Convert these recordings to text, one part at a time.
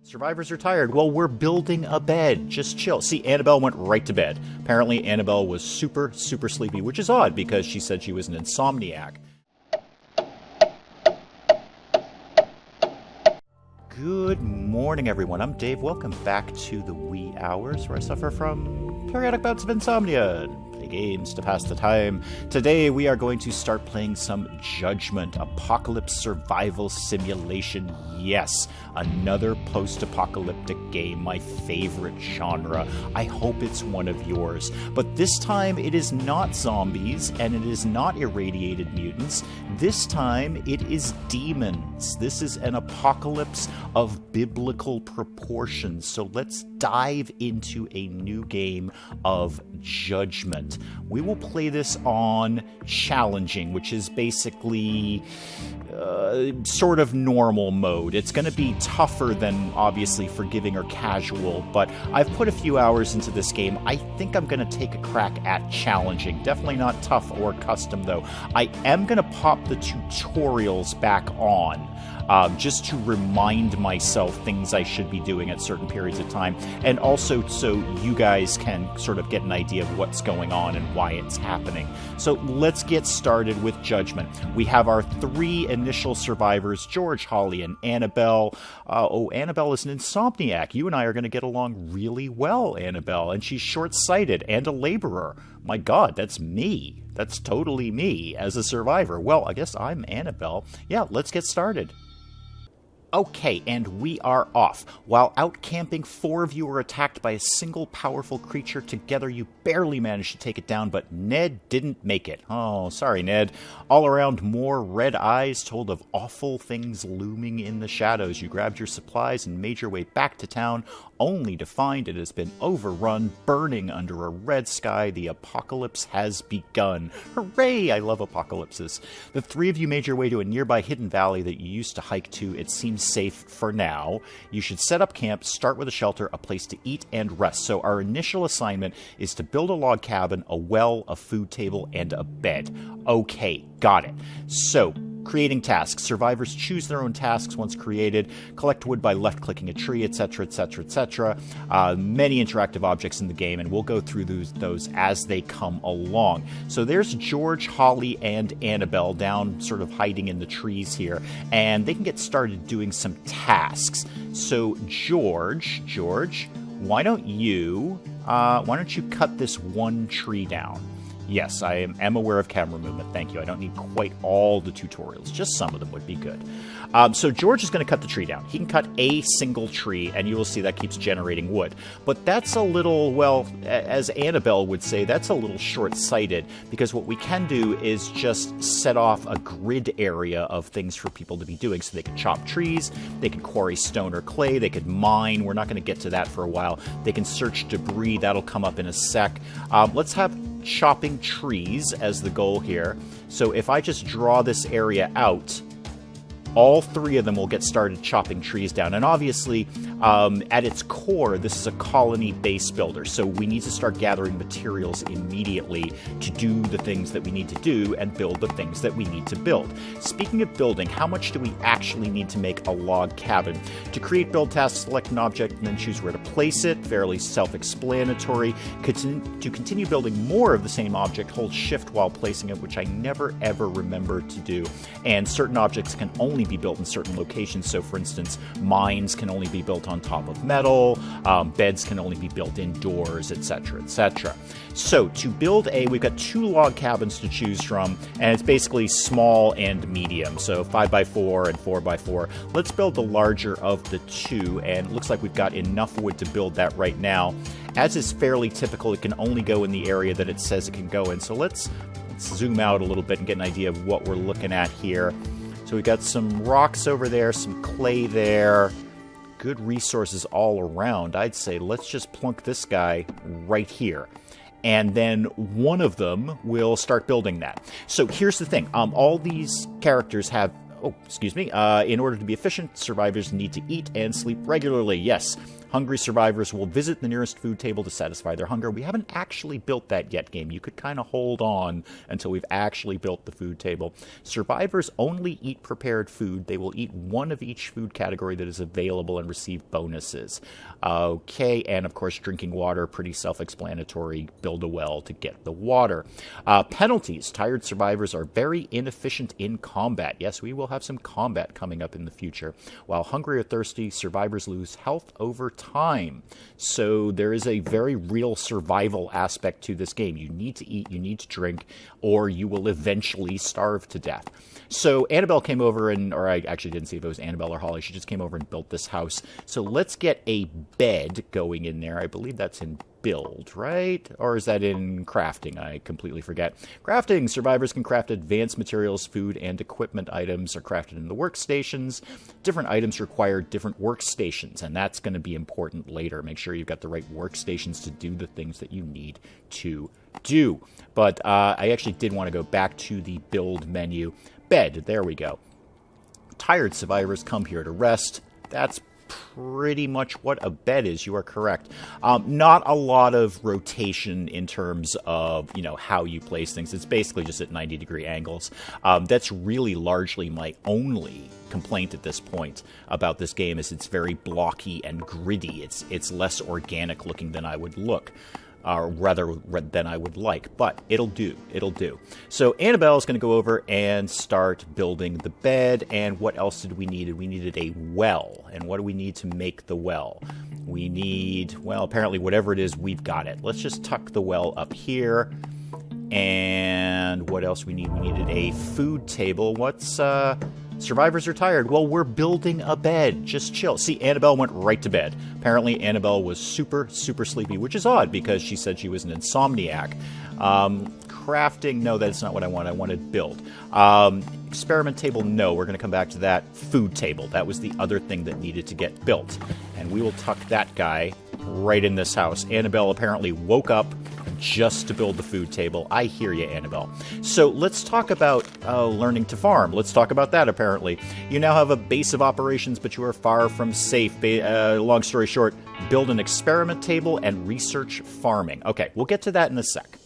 Survivors are tired. Well, we're building a bed. Just chill. See, Annabelle went right to bed. Apparently, Annabelle was super, super sleepy, which is odd because she said she was an insomniac. Good morning, everyone. I'm Dave. Welcome back to the wee hours where I suffer from periodic bouts of insomnia. Play games to pass the time. Today, we are going to start playing some Judgment, apocalypse survival simulation. Yes, another post-apocalyptic game, my favorite genre. I hope it's one of yours. But this time, it is not zombies, and it is not irradiated mutants. This time, it is demons. This is an apocalypse of biblical proportions. So let's dive into a new game of Judgment. We will play this on challenging, which is basically sort of normal mode. It's going to be tougher than obviously forgiving or casual, but I've put a few hours into this game. I think I'm going to take a crack at challenging. Definitely not tough or custom though. I am going to pop the tutorials back on. Just to remind myself things I should be doing at certain periods of time, and also so you guys can sort of get an idea of what's going on and why it's happening. So let's get started with Judgment. We have our three initial survivors, George, Holly, and Annabelle. Annabelle is an insomniac. You and I are going to get along really well, Annabelle, and she's short-sighted and a laborer. My God, that's me. That's totally me as a survivor. Well, I guess I'm Annabelle. Yeah, let's get started. Okay, and we are off. While out camping, four of you were attacked by a single powerful creature. Together, you barely managed to take it down, but Ned didn't make it. Oh, sorry, Ned. All around, more red eyes told of awful things looming in the shadows. You grabbed your supplies and made your way back to town, only to find it has been overrun, burning under a red sky. The apocalypse has begun. Hooray! I love apocalypses. The three of you made your way to a nearby hidden valley that you used to hike to. It seems safe for now. You should set up camp, start with a shelter, a place to eat and rest. So our initial assignment is to build a log cabin, a well, a food table, and a bed. Okay, got it. So, creating tasks. Survivors choose their own tasks once created. Collect wood by left-clicking a tree, etc., etc., etc. Many interactive objects in the game, and we'll go through those as they come along. So there's George, Holly, and Annabelle down sort of hiding in the trees here, and they can get started doing some tasks. So George, why don't you cut this one tree down? Yes, I am aware of camera movement. Thank you. I don't need quite all the tutorials. Just some of them would be good. So George is going to cut the tree down. He can cut a single tree, and you will see that keeps generating wood. But that's a little, well, as Annabelle would say, that's a little short-sighted, because what we can do is just set off a grid area of things for people to be doing. So they can chop trees, they can quarry stone or clay, they could mine. We're not going to get to that for a while. They can search debris. That'll come up in a sec. Let's have chopping trees as the goal here. So if I just draw this area out, all three of them will get started chopping trees down. And obviously, at its core, this is a colony base builder. So we need to start gathering materials immediately to do the things that we need to do and build the things that we need to build. Speaking of building, how much do we actually need to make a log cabin? To create build tasks, select an object and then choose where to place it. Fairly self-explanatory. To continue building more of the same object, hold shift while placing it, which I never ever remember to do. And certain objects can only be built in certain locations. So for instance, mines can only be built on top of metal, beds can only be built indoors, etc., etc. So to build we've got two log cabins to choose from, and it's basically small and medium, so 5x4 and 4x4. Let's build the larger of the two, and it looks like we've got enough wood to build that right now. As is fairly typical, it can only go in the area that it says it can go in. So let's zoom out a little bit and get an idea of what we're looking at here. So we've got some rocks over there, some clay there, good resources all around. I'd say let's just plunk this guy right here. And then one of them will start building that. So here's the thing. All these characters have... Oh, excuse me. In order to be efficient, survivors need to eat and sleep regularly. Yes, Hungry survivors will visit the nearest food table to satisfy their hunger. We haven't actually built that yet, game. You could kind of hold on until we've actually built the food table. Survivors only eat prepared food. They will eat one of each food category that is available and receive bonuses. Okay, and of course drinking water, pretty self-explanatory. Build a well to get the water. Penalties. Tired survivors are very inefficient in combat. Yes, we will have some combat coming up in the future. While hungry or thirsty, survivors lose health over time. So there is a very real survival aspect to this game. You need to eat, you need to drink, or you will eventually starve to death. So Annabelle came over or I actually didn't see if it was Annabelle or Holly. She just came over and built this house. So let's get a bed going in there. I believe that's in build, right? Or is that in crafting? I completely forget. Crafting. Survivors can craft advanced materials, food, and equipment items are crafted in the workstations. Different items require different workstations, and that's going to be important later. Make sure you've got the right workstations to do the things that you need to do. But I actually did want to go back to the build menu. Bed. There we go. Tired survivors come here to rest. That's pretty much what a bed is. You are correct. Not a lot of rotation in terms of, how you place things. It's basically just at 90-degree angles. That's really largely my only complaint at this point about this game is it's very blocky and gritty. It's less organic looking than I would look. Rather than I would like, but it'll do. It'll do. So Annabelle is going to go over and start building the bed. And what else did we need? We needed a well. And what do we need to make the well? We need, well, apparently whatever it is, we've got it. Let's just tuck the well up here. And what else we need? We needed a food table. Survivors are tired. Well, we're building a bed. Just chill. See, Annabelle went right to bed. Apparently, Annabelle was super, super sleepy, which is odd because she said she was an insomniac. Crafting, no, that's not what I want. I wanted build. Experiment table, no. We're going to come back to that. Food table. That was the other thing that needed to get built. And we will tuck that guy right in this house. Annabelle apparently woke up just to build the food table. I hear you, Annabelle. So let's talk about learning to farm. Let's talk about that, apparently. You now have a base of operations, but you are far from safe. Long story short, build an experiment table and research farming. Okay, we'll get to that in a sec.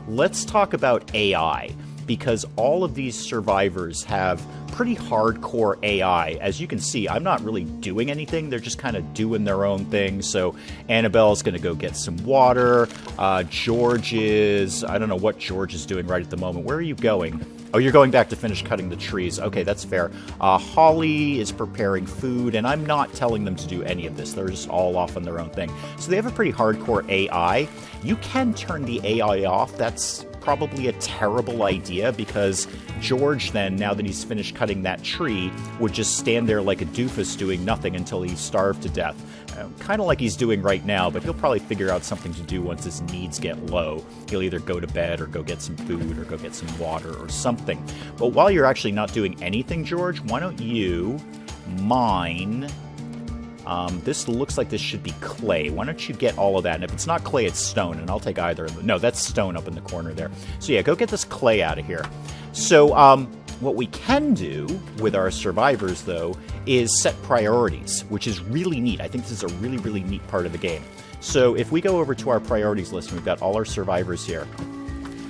Let's talk about AI, because all of these survivors have pretty hardcore AI. As you can see, I'm not really doing anything. They're just kind of doing their own thing. So Annabelle's going to go get some water. George is... I don't know what George is doing right at the moment. Where are you going? Oh, you're going back to finish cutting the trees. Okay, that's fair. Holly is preparing food, and I'm not telling them to do any of this. They're just all off on their own thing. So they have a pretty hardcore AI. You can turn the AI off. That's probably a terrible idea, because George then, now that he's finished cutting that tree, would just stand there like a doofus doing nothing until he's starved to death. Kind of like he's doing right now, but he'll probably figure out something to do once his needs get low. He'll either go to bed or go get some food or go get some water or something. But while you're actually not doing anything, George, why don't you mine... this looks like this should be clay. Why don't you get all of that? And if it's not clay, it's stone, and I'll take either of them. No, that's stone up in the corner there. So yeah, go get this clay out of here. So what we can do with our survivors, though, is set priorities, which is really neat. I think this is a really, really neat part of the game. So if we go over to our priorities list, and we've got all our survivors here,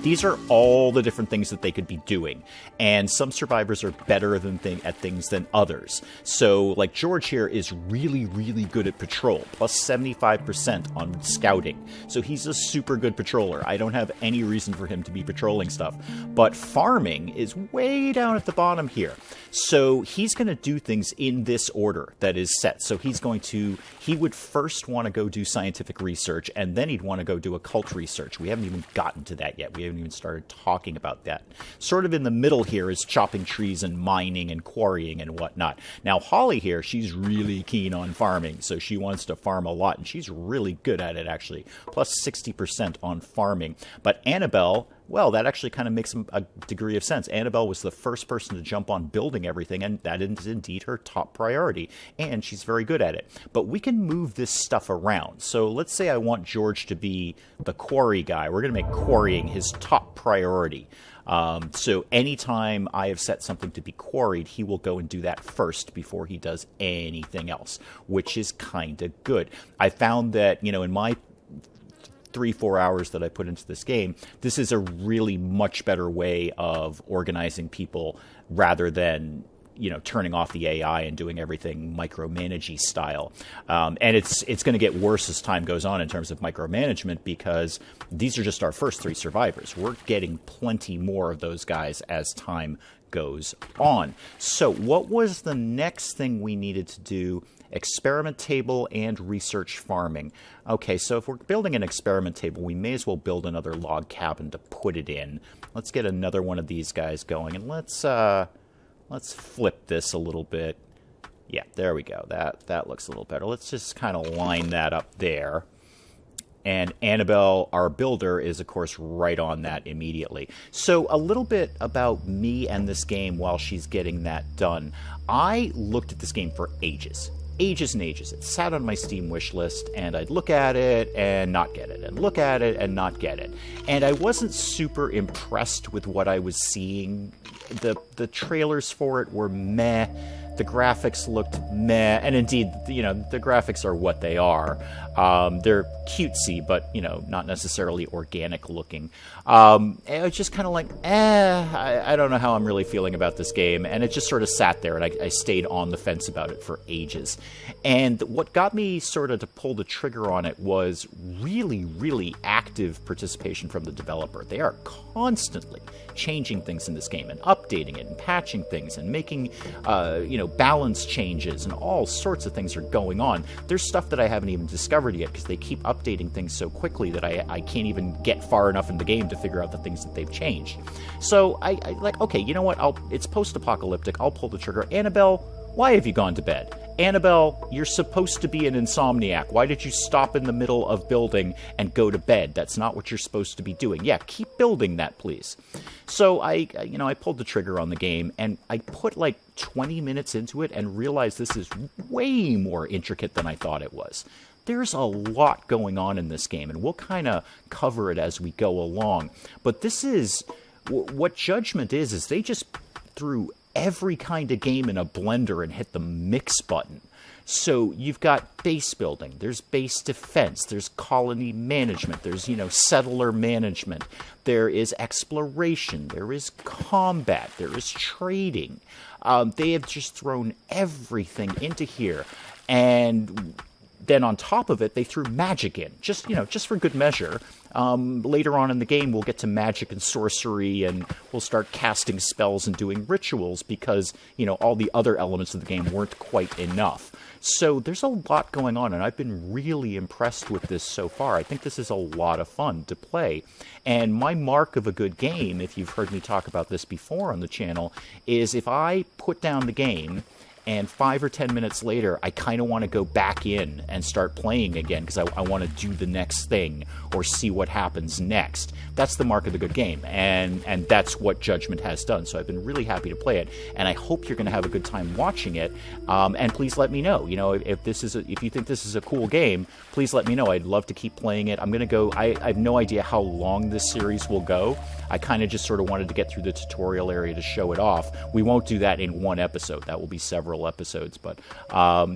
these are all the different things that they could be doing. And some survivors are better at things than others. So, like George here is really, really good at patrol, plus 75% on scouting. So he's a super good patroller. I don't have any reason for him to be patrolling stuff. But farming is way down at the bottom here. So he's going to do things in this order that is set. So he would first want to go do scientific research, and then he'd want to go do occult research. We haven't even gotten to that yet. We haven't even started talking about that. Sort of in the middle here is chopping trees and mining and quarrying and whatnot. Now, Holly here, she's really keen on farming, so she wants to farm a lot, and she's really good at it, actually. Plus 60% on farming. But Annabelle... well, that actually kind of makes a degree of sense. Annabelle was the first person to jump on building everything, and that is indeed her top priority, and she's very good at it. But we can move this stuff around. So let's say I want George to be the quarry guy. We're going to make quarrying his top priority. So anytime I have set something to be quarried, he will go and do that first before he does anything else, which is kind of good. I found that, in my 3-4 hours that I put into this game, this is a really much better way of organizing people rather than turning off the AI and doing everything micromanagey style. And it's going to get worse as time goes on in terms of micromanagement, because these are just our first 3 survivors. We're getting plenty more of those guys as time goes on. So what was the next thing we needed to do? Experiment table and research farming. Okay, so if we're building an experiment table, we may as well build another log cabin to put it in. Let's get another one of these guys going, and let's flip this a little bit. Yeah, there we go. That looks a little better. Let's just kind of line that up there. And Annabelle, our builder, is, of course, right on that immediately. So a little bit about me and this game while she's getting that done. I looked at this game for ages. Ages and ages. It sat on my Steam wish list, and I'd look at it and not get it, and look at it and not get it. And I wasn't super impressed with what I was seeing. The trailers for it were meh. The graphics looked meh, and indeed, the graphics are what they are. They're cutesy, but, not necessarily organic looking. It was just kind of like, I don't know how I'm really feeling about this game, and it just sort of sat there, and I stayed on the fence about it for ages. And what got me sort of to pull the trigger on it was really, really active participation from the developer. They are constantly changing things in this game, and updating it, and patching things, and making, balance changes, and all sorts of things are going on. There's stuff that I haven't even discovered yet, because they keep updating things so quickly that I can't even get far enough in the game to figure out the things that they've changed. So I like, okay, you know what? It's post-apocalyptic. I'll pull the trigger. Annabelle, why have you gone to bed? Annabelle, you're supposed to be an insomniac. Why did you stop in the middle of building and go to bed? That's not what you're supposed to be doing. Yeah, keep building that, please. So I pulled the trigger on the game, and I put like 20 minutes into it and realized this is way more intricate than I thought it was. There's a lot going on in this game, and we'll kind of cover it as we go along. But this is what Judgment is they just threw every kind of game in a blender and hit the mix button. So you've got base building, there's base defense, there's colony management, there's, settler management, there is exploration, there is combat, there is trading. They have just thrown everything into here. And then on top of it, they threw magic in, just for good measure. Later on in the game, we'll get to magic and sorcery, and we'll start casting spells and doing rituals because, all the other elements of the game weren't quite enough. So there's a lot going on, and I've been really impressed with this so far. I think this is a lot of fun to play. And my mark of a good game, if you've heard me talk about this before on the channel, is if I put down the game and 5 or 10 minutes later, I kind of want to go back in and start playing again because I want to do the next thing or see what happens next. That's the mark of the good game, and that's what Judgment has done. So I've been really happy to play it, and I hope you're going to have a good time watching it. And please let me know. If you think this is a cool game, please let me know. I'd love to keep playing it. I'm going to go. I have no idea how long this series will go. I kind of just sort of wanted to get through the tutorial area to show it off. We won't do that in one episode. That will be several episodes. But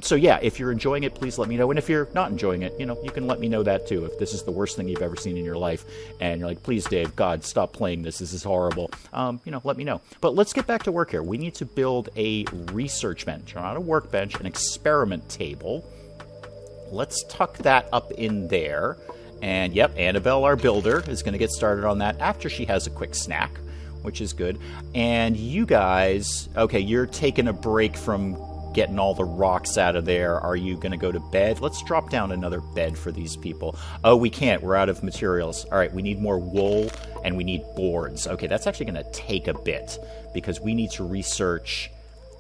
so yeah, if you're enjoying it, please let me know. And if you're not enjoying it, you can let me know that too. If this is the worst thing you've ever seen in your life, and you're like, please, Dave, God, stop playing this. This is horrible. Let me know. But let's get back to work here. We need to build a research bench, not a workbench, an experiment table. Let's tuck that up in there. And yep, Annabelle, our builder, is going to get started on that after she has a quick snack, which is good. And you guys, okay, you're taking a break from getting all the rocks out of there. Are you going to go to bed? Let's drop down another bed for these people. Oh, we can't. We're out of materials. All right, we need more wool and we need boards. Okay, that's actually going to take a bit because we need to research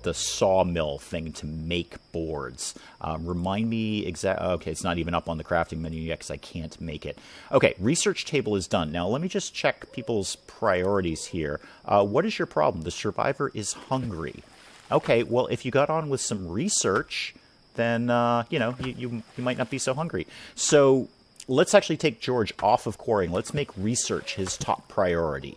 the sawmill thing to make boards. Remind me exactly. Okay, it's not even up on the crafting menu yet because I can't make it. Okay, research table is done. Now let me just check people's priorities here. What is your problem? The survivor is hungry. Okay, well, if you got on with some research, then you might not be so hungry. So let's actually take George off of quarrying. Let's make research his top priority.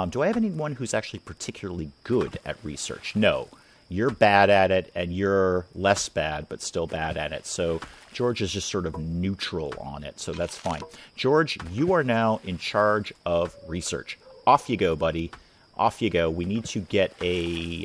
Do I have anyone who's actually particularly good at research? No. You're bad at it, and you're less bad, but still bad at it. So George is just sort of neutral on it, so that's fine. George, you are now in charge of research. Off you go, buddy. Off you go. We need to get a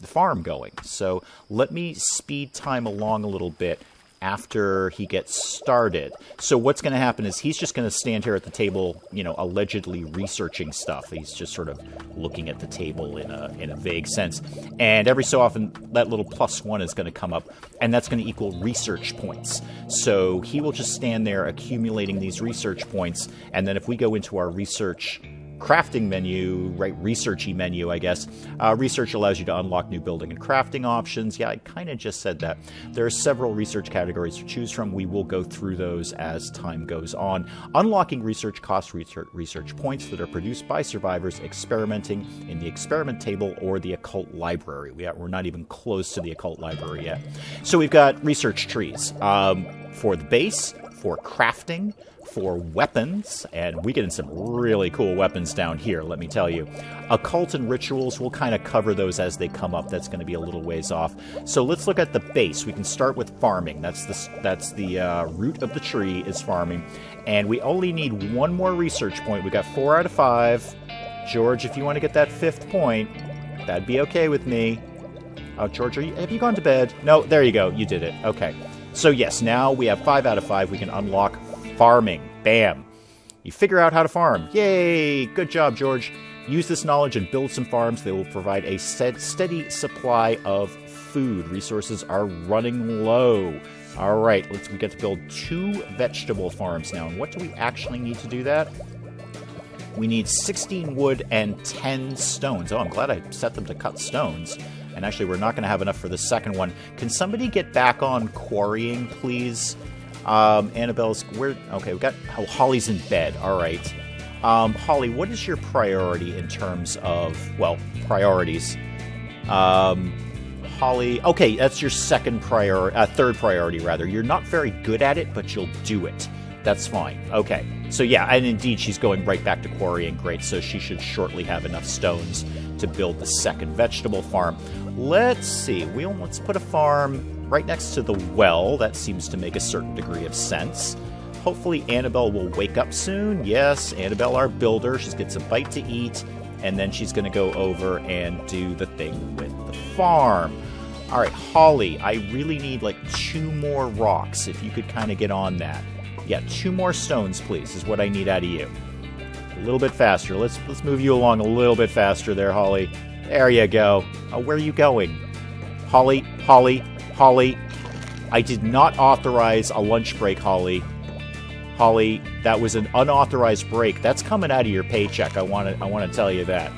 farm going. So let me speed time along a little bit after he gets started. So what's going to happen is he's just going to stand here at the table, you know, allegedly researching stuff. He's just sort of looking at the table in a vague sense. And every so often, that little +1 is going to come up, and that's going to equal research points. So he will just stand there accumulating these research points, and then if we go into our research crafting menu, right, researchy menu, I guess. Research allows you to unlock new building and crafting options. Yeah, I kind of just said that. There are several research categories to choose from. We will go through those as time goes on. Unlocking research costs research points that are produced by survivors experimenting in the experiment table or the occult library. We're not even close to the occult library yet. So we've got research trees for the base, for crafting, for weapons, and we get in some really cool weapons down here, let me tell you. Occult and rituals, we'll kind of cover those as they come up. That's going to be a little ways off. So let's look at the base. We can start with farming. That's the root of the tree is farming. And we only need one more research point. We got 4 out of 5. George, if you want to get that 5th point, that'd be okay with me. Oh, George, have you gone to bed? No, there you go. You did it. Okay. So yes, now we have 5 out of 5. We can unlock farming. Bam. You figure out how to farm. Yay! Good job, George. Use this knowledge and build some farms. They will provide a steady supply of food. Resources are running low. All right, we get to build 2 vegetable farms now. And what do we actually need to do that? We need 16 wood and 10 stones. Oh, I'm glad I set them to cut stones. And actually, we're not going to have enough for the second one. Can somebody get back on quarrying, please? Annabelle's, okay, we got, Holly's in bed, all right. Holly, what is your priority in terms of, well, priorities? Holly, okay, that's your third priority, rather. You're not very good at it, but you'll do it. That's fine. Okay, so yeah, and indeed, she's going right back to quarrying, great, so she should shortly have enough stones to build the second vegetable farm. Let's see, let's put a farm right next to the well. That seems to make a certain degree of sense. Hopefully Annabelle will wake up soon. Yes, Annabelle, our builder. She gets a bite to eat, and then she's going to go over and do the thing with the farm. All right, Holly, I really need like 2 more rocks, if you could kind of get on that. Yeah, 2 more stones, please, is what I need out of you. A little bit faster. Let's move you along a little bit faster there, Holly. There you go. Oh, where are you going? Holly, I did not authorize a lunch break, Holly. Holly, that was an unauthorized break. That's coming out of your paycheck. I want to tell you that.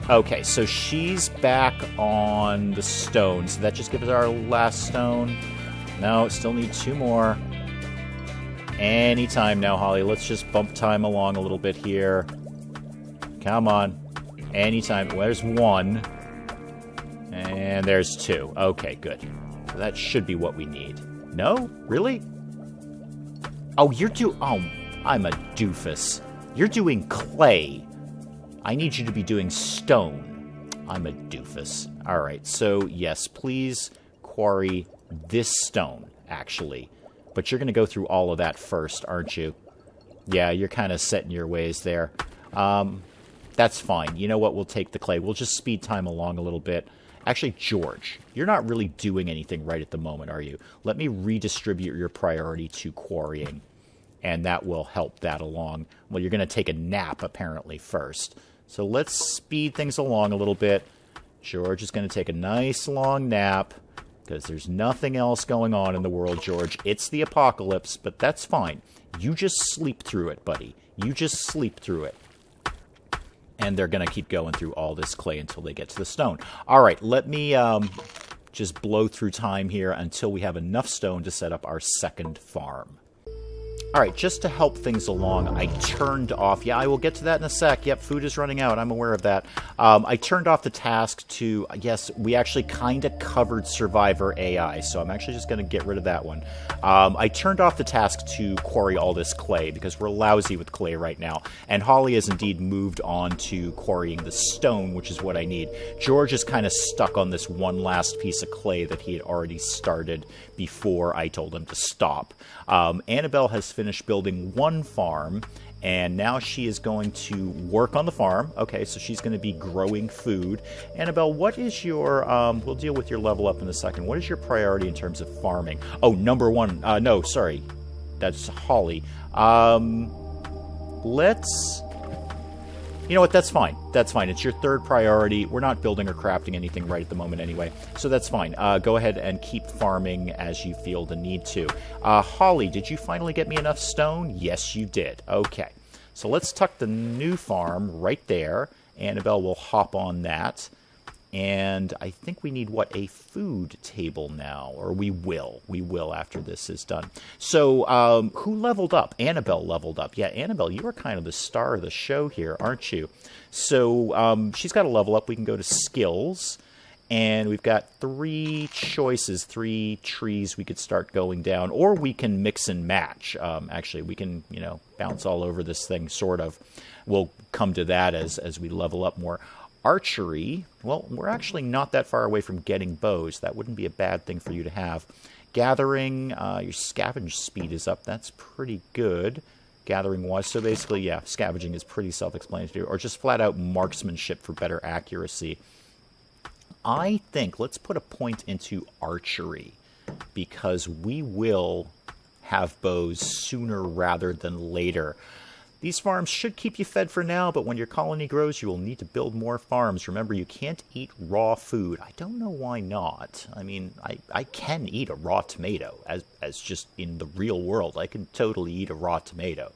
Okay, so she's back on the stone. So that just gives us our last stone. No, still need 2 more. Anytime now, Holly. Let's just bump time along a little bit here. Come on. Anytime. Well, there's 1. And there's 2. Okay, good. So that should be what we need. No? Really? Oh, oh, I'm a doofus. You're doing clay. I need you to be doing stone. I'm a doofus. All right, so yes, please quarry this stone, actually. But you're going to go through all of that first, aren't you? Yeah, you're kind of set in your ways there. That's fine. You know what? We'll take the clay. We'll just speed time along a little bit. Actually, George, you're not really doing anything right at the moment, are you? Let me redistribute your priority to quarrying, and that will help that along. Well, you're going to take a nap, apparently, first. So let's speed things along a little bit. George is going to take a nice long nap, because there's nothing else going on in the world, George. It's the apocalypse, but that's fine. You just sleep through it, buddy. You just sleep through it. And they're going to keep going through all this clay until they get to the stone. All right, let me just blow through time here until we have enough stone to set up our second farm. All right, just to help things along, I turned off... Yeah, I will get to that in a sec. Yep, food is running out. I'm aware of that. I turned off the task to... Yes, we actually kind of covered Survivor AI, so I'm actually just going to get rid of that one. I turned off the task to quarry all this clay, because we're lousy with clay right now. And Holly has indeed moved on to quarrying the stone, which is what I need. George is kind of stuck on this one last piece of clay that he had already started before I told him to stop. Annabelle has finished building one farm, and now she is going to work on the farm. Okay, so she's going to be growing food. Annabelle, what is your... we'll deal with your level up in a second. What is your priority in terms of farming? Oh, number one... no, sorry. That's Holly. Let's... You know what, that's fine. That's fine. It's your third priority. We're not building or crafting anything right at the moment anyway, so that's fine. Go ahead and keep farming as you feel the need to. Holly, did you finally get me enough stone? Yes, you did. Okay. So let's tuck the new farm right there. Annabelle will hop on that. And I think we need, what, a food table now? Or we will. We will after this is done. So, who leveled up? Annabelle leveled up. Yeah, Annabelle, you are kind of the star of the show here, aren't you? So, she's got a level up. We can go to skills. And we've got 3 choices, 3 trees we could start going down. Or we can mix and match. Actually, we can, you know, bounce all over this thing, sort of. We'll come to that as we level up more. Archery, well, we're actually not that far away from getting bows. That wouldn't be a bad thing for you to have. Gathering, your scavenge speed is up. That's pretty good. Gathering was, so basically, yeah, scavenging is pretty self-explanatory. Or just flat-out marksmanship for better accuracy. I think, let's put a point into archery, because we will have bows sooner rather than later. These farms should keep you fed for now, but when your colony grows, you will need to build more farms. Remember, you can't eat raw food. I don't know why not. I mean, I can eat a raw tomato, as just in the real world. I can totally eat a raw tomato.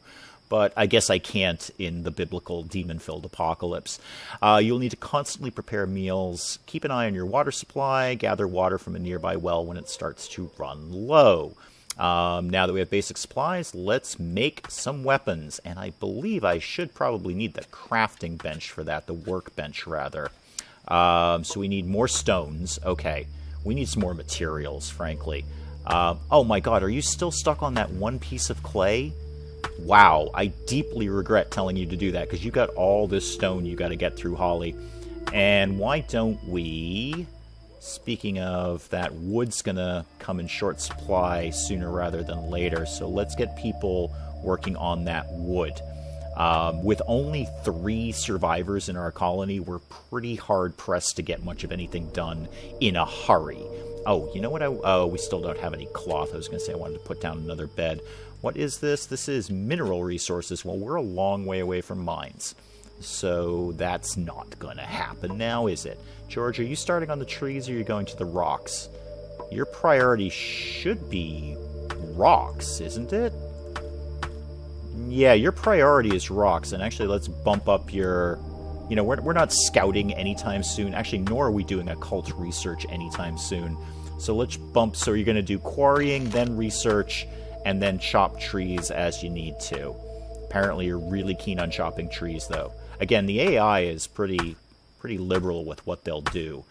But I guess I can't in the biblical demon-filled apocalypse. You'll need to constantly prepare meals, keep an eye on your water supply, gather water from a nearby well when it starts to run low. Now that we have basic supplies, let's make some weapons. And I believe I should probably need the crafting bench for that, the workbench, rather. So we need more stones. Okay. We need some more materials, frankly. Oh my god, are you still stuck on that one piece of clay? Wow, I deeply regret telling you to do that, because you got all this stone you got to get through, Holly. And why don't we... Speaking of, that wood's gonna come in short supply sooner rather than later, so let's get people working on that wood. With only 3 survivors in our colony, we're pretty hard-pressed to get much of anything done in a hurry. Oh, you know what? Oh, we still don't have any cloth. I was going to say I wanted to put down another bed. What is this? This is mineral resources. Well, we're a long way away from mines. So that's not going to happen now, is it? George, are you starting on the trees or are you going to the rocks? Your priority should be rocks, isn't it? Yeah, your priority is rocks. And actually, let's bump up your... You know, we're not scouting anytime soon. Actually, nor are we doing occult research anytime soon. So let's bump... So you're going to do quarrying, then research, and then chop trees as you need to. Apparently, you're really keen on chopping trees, though. Again, the AI is pretty liberal with what they'll do.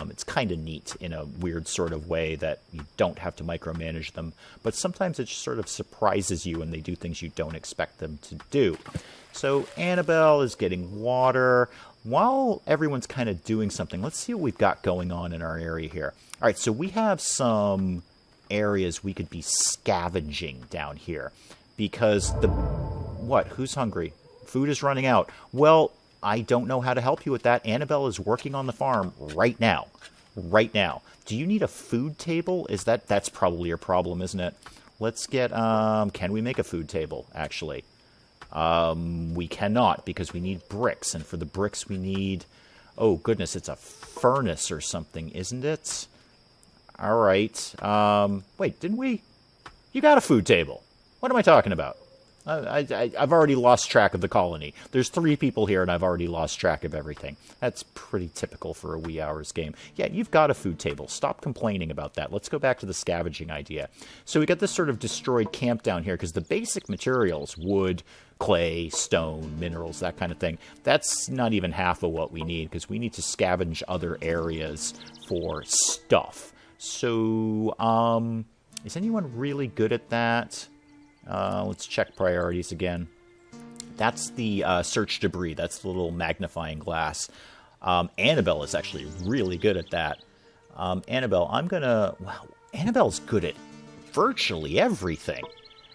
It's kind of neat in a weird sort of way that you don't have to micromanage them. But sometimes it just sort of surprises you when they do things you don't expect them to do. So Annabelle is getting water. While everyone's kind of doing something, let's see what we've got going on in our area here. All right, so we have some areas we could be scavenging down here. Because the... What? Who's hungry? Food is running out. Well, I don't know how to help you with that. Annabelle is working on the farm right now. Right now. Do you need a food table? That's probably your problem, isn't it? Let's get, can we make a food table, actually? We cannot, because we need bricks, and for the bricks we need... Oh, goodness, it's a furnace or something, isn't it? Alright, wait, didn't we... You got a food table. What am I talking about? I've already lost track of the colony. There's 3 people here, and I've already lost track of everything. That's pretty typical for a Wee Hours game. Yeah, you've got a food table. Stop complaining about that. Let's go back to the scavenging idea. So we got this sort of destroyed camp down here, because the basic materials, wood, clay, stone, minerals, that kind of thing, that's not even half of what we need, because we need to scavenge other areas for stuff. So, is anyone really good at that? Let's check priorities again. That's the search debris. That's the little magnifying glass. Annabelle is actually really good at that. Annabelle, wow, Annabelle's good at virtually everything.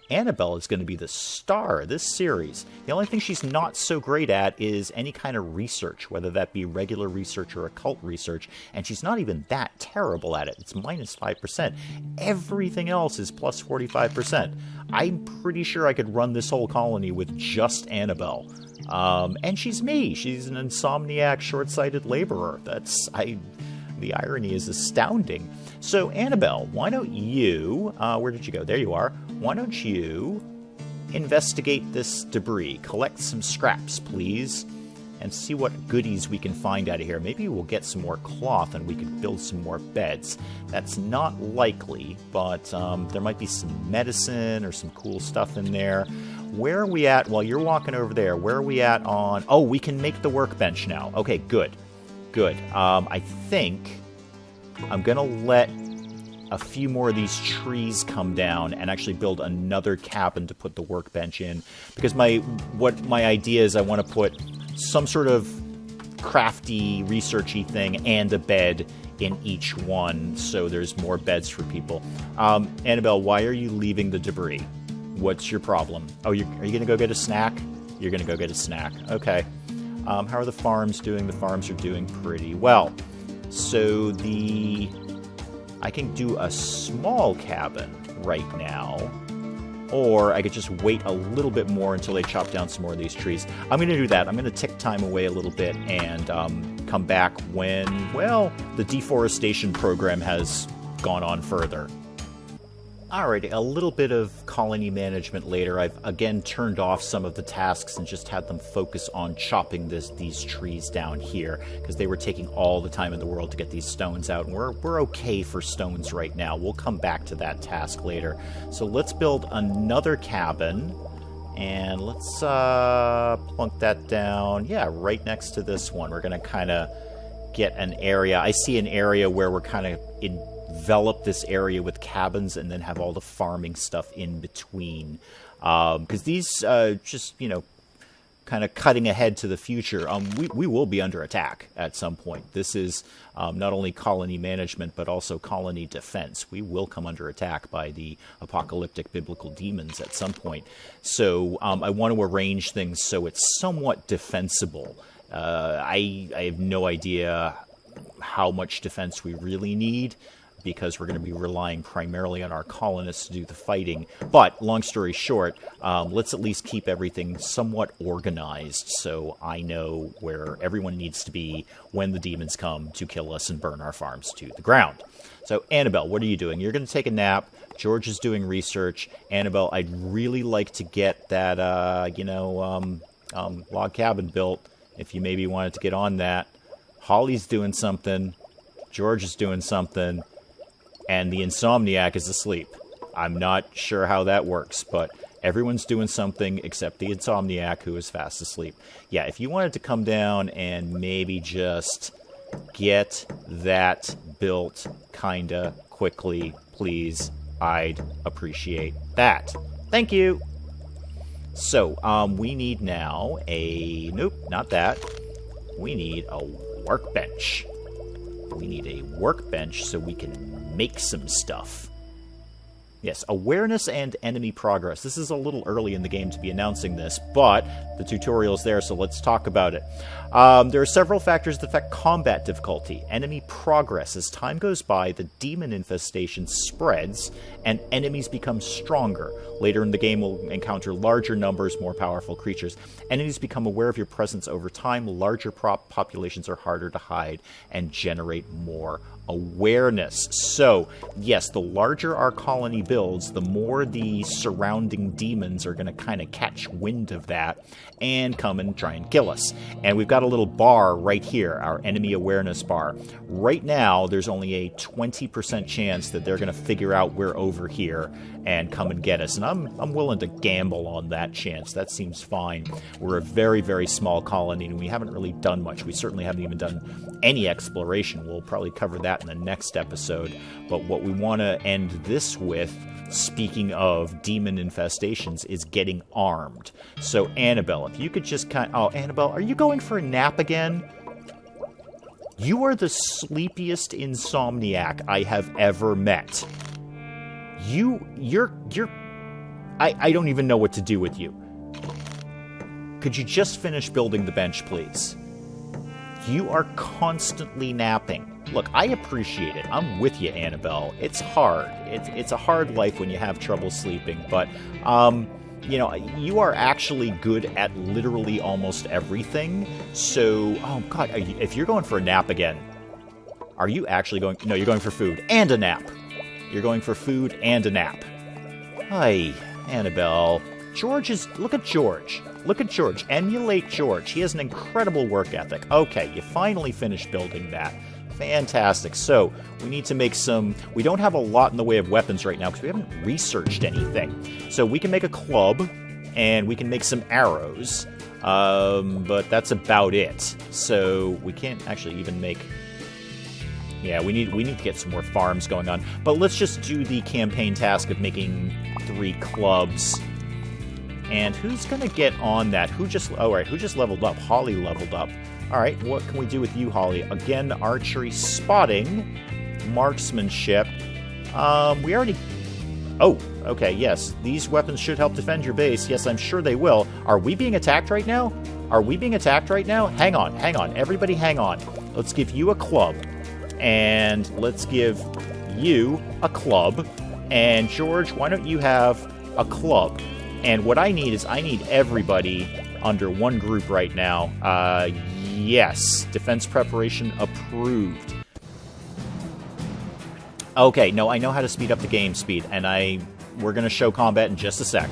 Annabelle is going to be the star of this series. The only thing she's not so great at is any kind of research, whether that be regular research or occult research, and she's not even that terrible at it. It's minus 5%. Everything else is plus 45%. I'm pretty sure I could run this whole colony with just Annabelle. And she's me. She's an insomniac, short-sighted laborer. The irony is astounding. So, Annabelle, why don't you... where did you go? There you are. Why don't you investigate this debris? Collect some scraps, please, and see what goodies we can find out of here. Maybe we'll get some more cloth and we can build some more beds. That's not likely, but there might be some medicine or some cool stuff in there. Where are we at? While you're walking over there, where are we at on... Oh, we can make the workbench now. Okay, good. Good. I think I'm going to let a few more of these trees come down and actually build another cabin to put the workbench in. Because my idea is I want to put some sort of crafty, researchy thing and a bed in each one, so there's more beds for people. Annabelle, why are you leaving the debris? What's your problem? Oh, are you going to go get a snack? You're going to go get a snack. Okay. How are the farms doing? The farms are doing pretty well. So I can do a small cabin right now, or I could just wait a little bit more until they chop down some more of these trees. I'm going to do that. I'm going to tick time away a little bit and come back when, well, the deforestation program has gone on further. Alrighty, a little bit of colony management later. I've again turned off some of the tasks and just had them focus on chopping these trees down here, because they were taking all the time in the world to get these stones out, and we're okay for stones right now. We'll come back to that task later. So let's build another cabin, and let's plunk that down. Yeah, right next to this one. We're going to kind of get an area. I see an area where we're kind of envelop this area with cabins and then have all the farming stuff in between. Because these, just, you know, kind of cutting ahead to the future, we will be under attack at some point. This is not only colony management, but also colony defense. We will come under attack by the apocalyptic biblical demons at some point. So I want to arrange things so it's somewhat defensible. I have no idea how much defense we really need, because we're going to be relying primarily on our colonists to do the fighting. But, long story short, let's at least keep everything somewhat organized so I know where everyone needs to be when the demons come to kill us and burn our farms to the ground. So, Annabelle, what are you doing? You're going to take a nap. George is doing research. Annabelle, I'd really like to get that, log cabin built, if you maybe wanted to get on that. Holly's doing something. George is doing something. And the insomniac is asleep. I'm not sure how that works, but everyone's doing something except the insomniac, who is fast asleep. Yeah, if you wanted to come down and maybe just get that built kinda quickly, please, I'd appreciate that. Thank you! So, we need now a... Nope, not that. We need a workbench. We need a workbench so we can make some stuff. Yes, awareness and enemy progress. This is a little early in the game to be announcing this, but the tutorial's there, so let's talk about it. There are several factors that affect combat difficulty. Enemy progress. As time goes by, the demon infestation spreads, and enemies become stronger. Later in the game, we'll encounter larger numbers, more powerful creatures. Enemies become aware of your presence over time. Larger populations are harder to hide and generate more awareness. So, yes, the larger our colony builds, the more the surrounding demons are going to kind of catch wind of that and come and try and kill us. And we've got a little bar right here, our enemy awareness bar. Right now, there's only a 20% chance that they're going to figure out we're over here and come and get us. And I'm willing to gamble on that chance. That seems fine. We're a very, very small colony, and we haven't really done much. We certainly haven't even done any exploration. We'll probably cover that in the next episode. But what we want to end this with, speaking of demon infestations, is getting armed. So, Annabelle, if you could just oh, Annabelle, are you going for a nap again? You are the sleepiest insomniac I have ever met. I don't even know what to do with you. Could you just finish building the bench, please? You are constantly napping. Look, I appreciate it. I'm with you, Annabelle. It's hard. It's a hard life when you have trouble sleeping, but, you know, you are actually good at literally almost everything. So, oh, God, if you're going for a nap again, are you actually going... No, you're going for food and a nap. You're going for food and a nap. Hi, Annabelle. George is... Look at George. Look at George. Emulate George. He has an incredible work ethic. Okay, you finally finished building that. Fantastic. So, we need to make some... We don't have a lot in the way of weapons right now because we haven't researched anything. So, we can make a club, and we can make some arrows, but that's about it. So, we can't actually even make... Yeah, we need to get some more farms going on. But let's just do the campaign task of making 3 clubs. And who's going to get on that? Who just leveled up? Holly leveled up. All right, what can we do with you, Holly? Again, archery, spotting, marksmanship. We already... Oh, okay, yes. These weapons should help defend your base. Yes, I'm sure they will. Are we being attacked right now? Are we being attacked right now? Hang on. Everybody hang on. Let's give you a club. And let's give you a club. And George, why don't you have a club? And what I need is everybody under one group right now. Yes. Defense preparation approved. Okay, no, I know how to speed up the game speed, and we're going to show combat in just a sec.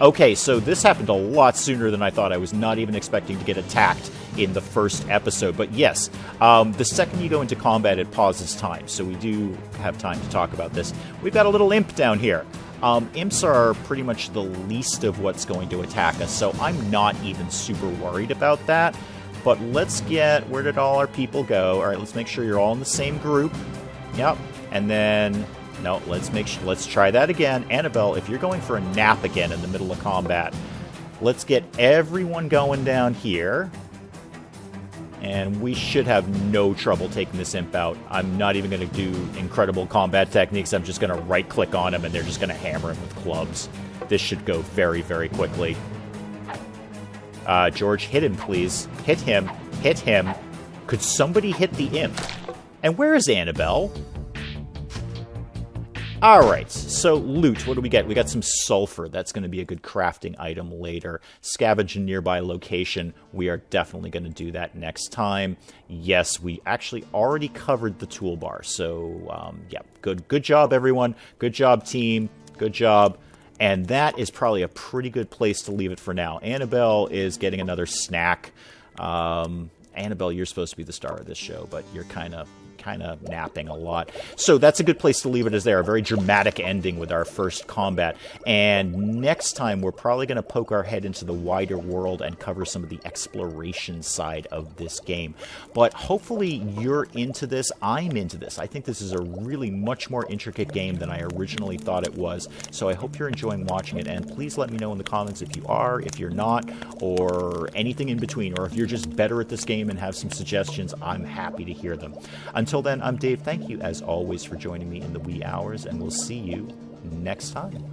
Okay, so this happened a lot sooner than I thought. I was not even expecting to get attacked in the first episode. But yes, the second you go into combat, it pauses time. So we do have time to talk about this. We've got a little imp down here. Imps are pretty much the least of what's going to attack us, so I'm not even super worried about that. But let's get... Where did all our people go? All right, let's make sure you're all in the same group. Yep. And then... No, let's try that again. Annabelle, if you're going for a nap again in the middle of combat, let's get everyone going down here. And we should have no trouble taking this imp out. I'm not even going to do incredible combat techniques. I'm just going to right-click on him, and they're just going to hammer him with clubs. This should go very, very quickly. George, hit him, please. Hit him. Could somebody hit the imp? And where is Annabelle? Alright, so loot. What do we get? We got some sulfur. That's going to be a good crafting item later. Scavenge a nearby location. We are definitely going to do that next time. Yes, we actually already covered the toolbar. So, yeah, good job, everyone. Good job, team. Good job. And that is probably a pretty good place to leave it for now. Annabelle is getting another snack. Annabelle, you're supposed to be the star of this show, but you're kind of napping a lot. So that's a good place to leave it as there. A very dramatic ending with our first combat. And next time, we're probably going to poke our head into the wider world and cover some of the exploration side of this game. But hopefully you're into this. I'm into this. I think this is a really much more intricate game than I originally thought it was. So I hope you're enjoying watching it. And please let me know in the comments if you are, if you're not, or anything in between. Or if you're just better at this game and have some suggestions, I'm happy to hear them. Until then, I'm Dave. Thank you, as always, for joining me in the wee hours, and we'll see you next time.